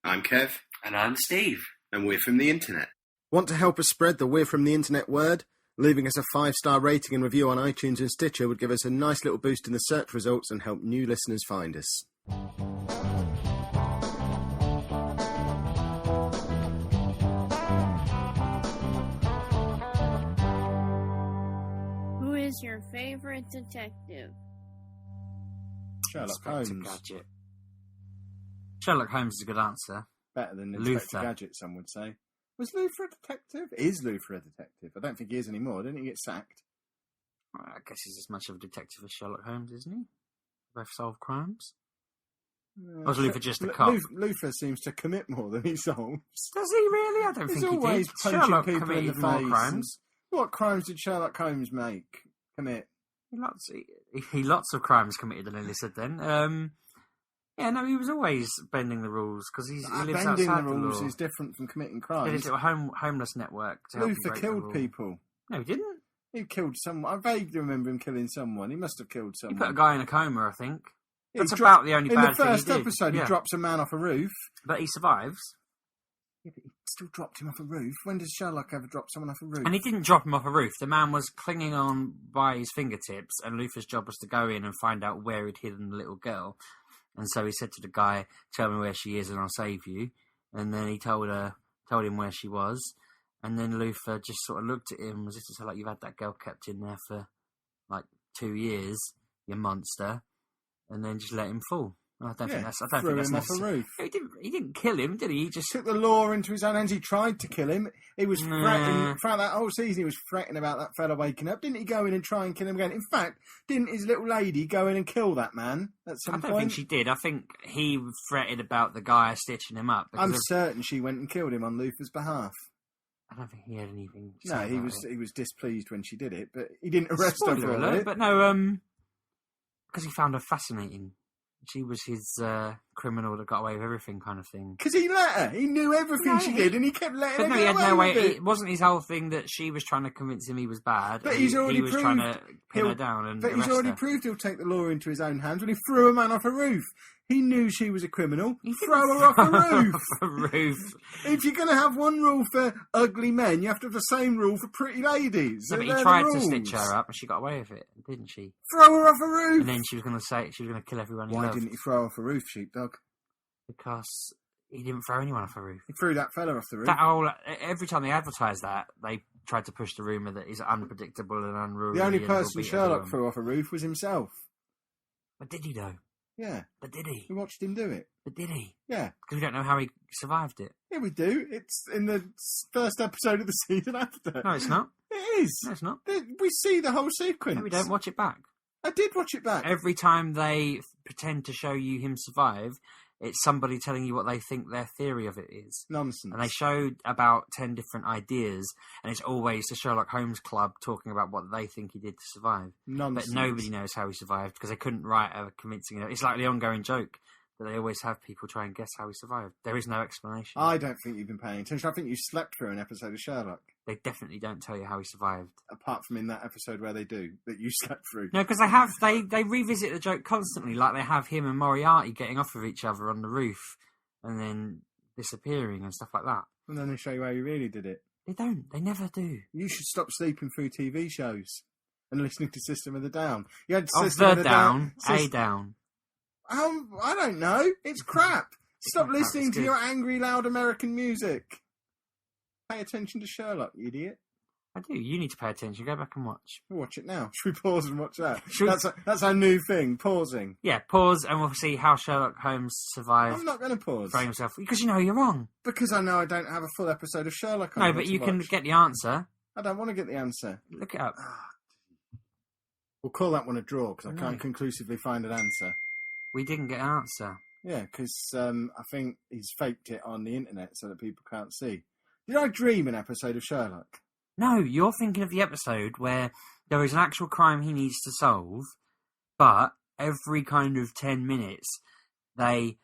I'm Kev. And I'm Steve. And we're from the internet. Want to help us spread the We're From the Internet word? Leaving us a 5-star rating and review on iTunes and Stitcher would give us a nice little boost in the search results and help new listeners find us. Who is your favorite detective? Sherlock Holmes. Gadget. Sherlock Holmes is a good answer. Better than Luther. Inspector Gadget, some would say. Was Luther a detective? Is Luther a detective? I don't think he is anymore. Didn't he get sacked? Well, I guess he's as much of a detective as Sherlock Holmes, isn't he? Both solve crimes. Or was Luther just a cop? Luther seems to commit more than he solves. Does he really? I don't He's think he always did. punching Sherlock people in the committed more face. crimes. What crimes did Sherlock Holmes commit? He lots of crimes committed, I nearly said then. Yeah, no, he was always bending the rules because he lives Bending outside the the rules law. is different from committing He crimes. had his little homeless network to help him Luther break the killed law. people. No, he didn't. He killed someone. I vaguely remember him killing someone. He must have killed He someone. put a guy in a coma, I think. He That's dro- about the only in bad the first thing he did. episode, Yeah. he drops a man off a roof. But he survives. Yeah, but he still dropped him off a roof. When does Sherlock ever drop someone off a roof? And he didn't drop him off a roof. The man was clinging on by his fingertips, and Luther's job was to go in and find out where he'd hidden the little girl. And so he said to the guy, "Tell me where she is and I'll save you." And then he told him where she was. And then Luther just sort of looked at him as if to say, like, "You've had that girl kept in there for like 2 years, you monster." And then just let him fall. I don't think that's threw him off a necessary. roof. He didn't kill him, did he? He just Took the law into his own hands. He tried to kill him. He was threatening throughout that whole season. He was threatening about that fella waking up. Didn't he go in and try and kill him again? In fact, didn't his little lady go in and kill that man at some point? I don't think she did. I think he fretted about the guy stitching him up. I'm certain she went and killed him on Luther's behalf. I don't think he had anything to No, say about it. he was displeased when she did it, but he didn't arrest her Spoiler for alert, it. but no, because he found her fascinating. She was his criminal that got away with everything kind of thing. Because he let her. He knew everything she did, and he kept letting But her no, get he had away no way. with it. It wasn't his whole thing that she was trying to convince him he was bad. But he's already he was proved trying to pin her down and But he's arrest already her. proved he'll take the law into his own hands when he threw a man off a roof. He knew she was a criminal. He Throw her off a roof. off a roof. If you're going to have one rule for ugly men, you have to have the same rule for pretty ladies. No, but They're he the tried to rules. stitch her up, and she got away with it, didn't she? Throw her off a roof. And then she was going to kill everyone he Why loved. didn't he throw her off a roof, sheepdog? Because he didn't throw anyone off a roof. He threw that fella off the roof. Every time they advertised that, they tried to push the rumour that he's unpredictable and unruly. The only and will person beat Sherlock everyone. threw off a roof was himself. But did he, though? Yeah. But did he? We watched him do it. But did he? Yeah. Because we don't know how he survived it. Yeah, we do. It's in the first episode of the season after. No, it's not. It is. No, it's not. We see the whole sequence. No, we don't watch it back. I did watch it back. Every time they pretend to show you him survive, it's somebody telling you what they think their theory of it is. Nonsense. And they showed about 10 different ideas, and it's always the Sherlock Holmes Club talking about what they think he did to survive. Nonsense. But nobody knows how he survived because they couldn't write a convincing... It's like the ongoing joke that they always have people try and guess how he survived. There is no explanation. I don't think you've been paying attention. I think you slept through an episode of Sherlock. They definitely don't tell you how he survived. Apart from in that episode where they do, that you slept through. No, because they revisit the joke constantly, like they have him and Moriarty getting off of each other on the roof and then disappearing and stuff like that. And then they show you how you really did it. They don't. They never do. You should stop sleeping through TV shows and listening to System of the Down. You had Of System the of the down, Down. a down. I don't know. It's crap. Stop crap, listening it's to good. your angry, loud American music. Pay attention to Sherlock, you idiot. I do. You need to pay attention. Go back and watch. We'll watch it now. Should we pause and watch that? Should we- That's our new thing, pausing. Yeah, pause and we'll see how Sherlock Holmes survived I'm not going to pause. throwing himself. Because you know you're wrong. Because I know I don't have a full episode of Sherlock. I No, want but to you can watch. get the answer. I don't want to get the answer. Look it up. We'll call that one a draw because I No. can't conclusively find an answer. We didn't get an answer. Yeah, because I think he's faked it on the internet so that people can't see. Did I dream an episode of Sherlock? No, you're thinking of the episode where there is an actual crime he needs to solve, but every kind of 10 minutes they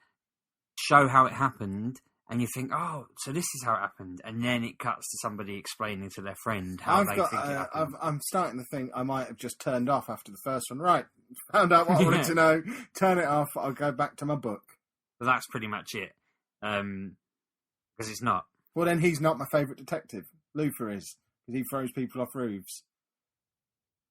show how it happened, and you think, oh, so this is how it happened, and then it cuts to somebody explaining to their friend how they think it happened. I'm starting to think I might have just turned off after the first one. Right, found out what I wanted to know. Turn it off. I'll go back to my book. But that's pretty much it. because it's not. Well, then he's not my favourite detective. Luther is, because he throws people off roofs.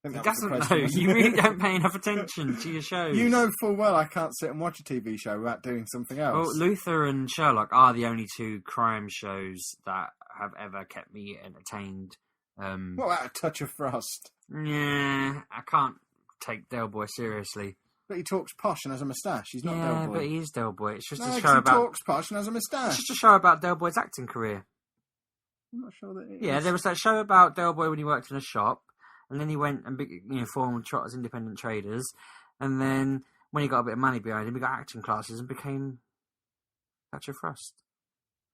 He doesn't know. You really don't pay enough attention to your shows. You know full well I can't sit and watch a TV show without doing something else. Well, Luther and Sherlock are the only two crime shows that have ever kept me entertained. What about A Touch of Frost? Yeah, I can't take Del Boy seriously. But he talks posh and has a moustache. He's not Del Boy. Yeah, but he is Del Boy. It's just No, a 'cause show he about. talks posh and has a It's moustache. just a show about Del Boy's acting career. I'm not sure that it is. Yeah, there was that show about Del Boy when he worked in a shop, and then he went and formed Trotters Independent Traders, and then when he got a bit of money behind him, he got acting classes and became Touch of Frost.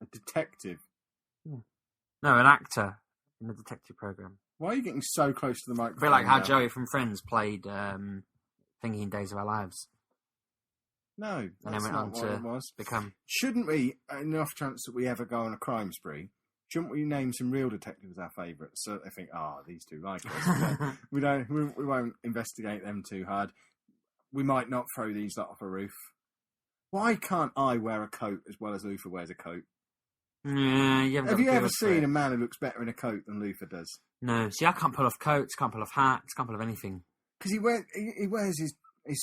A detective. Yeah. No, an actor in the detective program. Why are you getting so close to the A microphone? bit like how now? Joey from Friends played Thingy in Days of Our Lives, No, and then that's went not on what it to was. become. Shouldn't we, in the off chance that we ever go on a crime spree, shouldn't we name some real detectives our favourites? So they think, these two like us. we won't investigate them too hard. We might not throw these lot off a roof. Why can't I wear a coat as well as Luther wears a coat? Yeah, Have you ever seen a man who looks better in a coat than Luther does? No, see, I can't pull off coats, can't pull off hats, can't pull off anything. Because he wears his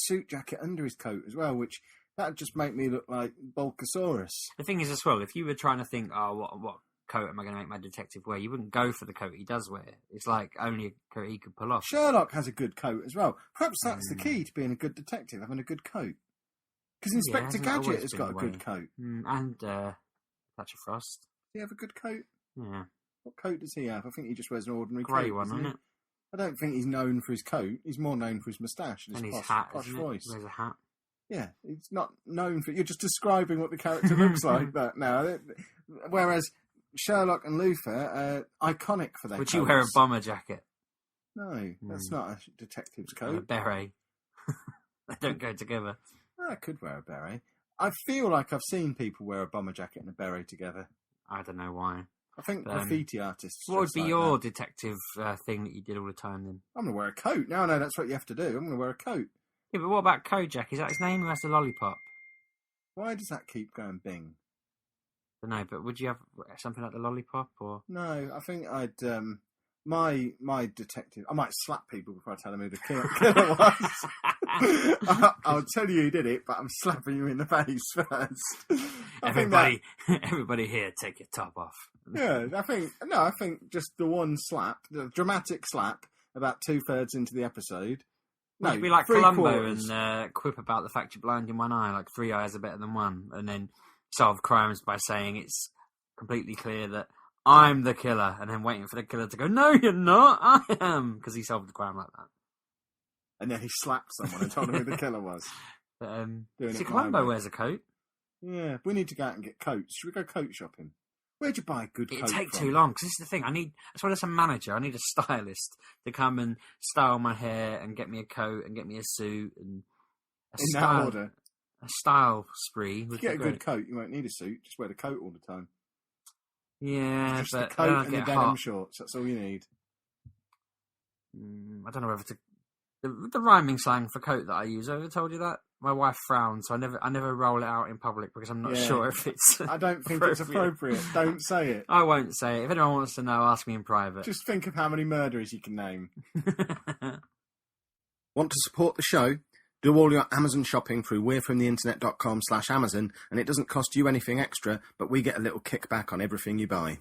suit jacket under his coat as well, which that would just make me look like Bulkasaurus. The thing is as well, if you were trying to think, what coat am I going to make my detective wear, you wouldn't go for the coat he does wear. It's like only a coat he could pull off. Sherlock has a good coat as well. Perhaps that's the key to being a good detective, having a good coat. Because Inspector hasn't Gadget always has been got a the good way. coat. And Touch of Frost. Does he have a good coat? Yeah. What coat does he have? I think he just wears an ordinary Grey coat. one, doesn't isn't he? it? I don't think he's known for his coat. He's more known for his moustache and And his his posh, hat, posh isn't it? voice. He wears a hat. Yeah, he's not known for... You're just describing what the character looks like that now. Whereas Sherlock and Luther are iconic for their Would coats. you wear a bomber jacket? No, that's not a detective's And a coat. beret? They don't go together. I could wear a beret. I feel like I've seen people wear a bomber jacket and a beret together. I don't know why. I think graffiti artists. What would dress be like your that. detective thing that you did all the time then? I'm going to wear a coat. No, that's what you have to do. I'm going to wear a coat. Yeah, but what about Kojak? Is that his name or that's the lollipop? Why does that keep going bing? I don't know, but would you have something like the lollipop or? No, I think I'd... My detective... I might slap people before I tell them who the killer was. I'll tell you who did it, but I'm slapping you in the face first. Everybody here, take your top off. Yeah, I think just the one slap, the dramatic slap, about 2/3 into the episode. Would it be like Columbo 3/4. and quip about the fact you're blind in one eye, like 3 eyes are better than one, and then solve crimes by saying it's completely clear that I'm the killer, and then waiting for the killer to go, no, you're not, I am, because he solved the crime like that. And then he slapped someone and told them who the killer was. But, Doing see, it my Columbo way. wears a coat. Yeah, we need to go out and get coats. Should we go coat shopping? Where'd you buy a good coat It'd take from? too long, because this is the thing, as well as a manager, I need a stylist to come and style my hair and get me a coat and get me a suit and In that order. a style spree. If Would you get a be good great. coat, you won't need a suit. Just wear the coat all the time. Yeah, Just the but coat then I and the get denim hot. shorts. That's all you need. I don't know whether to... The rhyming slang for coat that I use, have I ever told you that? My wife frowns, so I never roll it out in public because I'm not Yeah. sure if it's I don't think it's appropriate. Don't say it. I won't say it. If anyone wants to know, ask me in private. Just think of how many murderers you can name. Want to support the show? Do all your Amazon shopping through we'refromtheinternet.com/Amazon, and it doesn't cost you anything extra, but we get a little kickback on everything you buy.